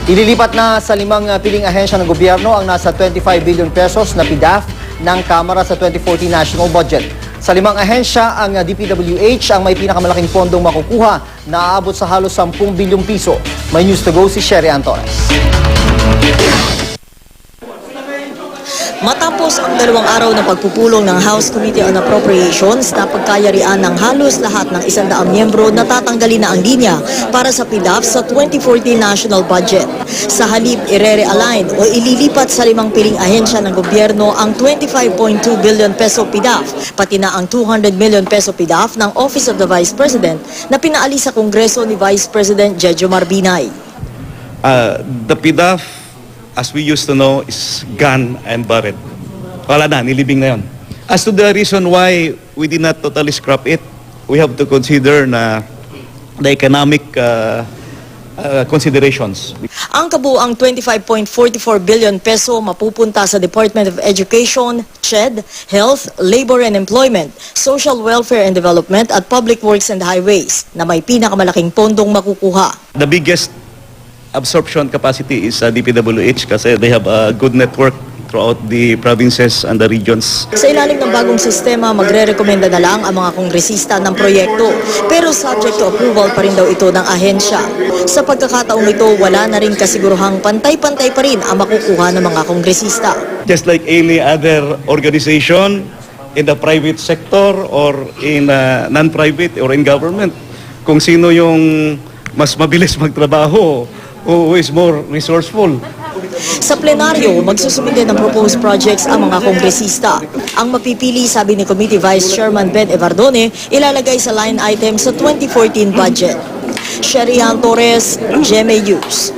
Ililipat na sa 5 piling ahensya ng gobyerno ang nasa 25 billion pesos na PDAF ng Kamara sa 2014 national budget. Sa 5 ahensya, ang DPWH ang may pinakamalaking pondong makukuha na aabot sa halos 10 bilyong piso. May news to go si Sherry Antorres. Matapos ang 2 araw na pagpupulong ng House Committee on Appropriations na pagkayarian ng halos lahat ng 100 miyembro, natatanggalin na ang linya para sa PDAF sa 2014 national budget. Sa halip, ire-realign o ililipat sa 5 piling ahensya ng gobyerno ang 25.2 billion peso PDAF, pati na ang 200 million peso PDAF ng Office of the Vice President na pinaalis sa Kongreso ni Vice President Jejo Marbinay. The PDAF, as we used to know, is gone and buried. Wala na, nilibing na yun. As to the reason why we did not totally scrap it, we have to consider na the economic considerations. Ang kabuang 25.44 billion peso mapupunta sa Department of Education, SHED, Health, Labor and Employment, Social Welfare and Development at Public Works and Highways na may pinakamalaking pondong makukuha. The biggest absorption capacity is DPWH kasi they have a good network throughout the provinces and the regions. Sa ilalim ng bagong sistema, magre-rekomenda na lang ang mga kongresista ng proyekto, pero subject to approval pa rin daw ito ng ahensya. Sa pagkakataong ito, wala na rin kasiguruhang pantay-pantay pa rin ang makukuha ng mga kongresista. Just like any other organization in the private sector or in non-private or in government, kung sino yung mas mabilis magtrabaho, who is more resourceful. Sa plenaryo, magsusumite ng proposed projects ang mga kongresista. Ang mapipili, sabi ni Committee Vice Chairman Ben Evardone, ilalagay sa line item sa 2014 budget. Sherry Antorres, GMA News.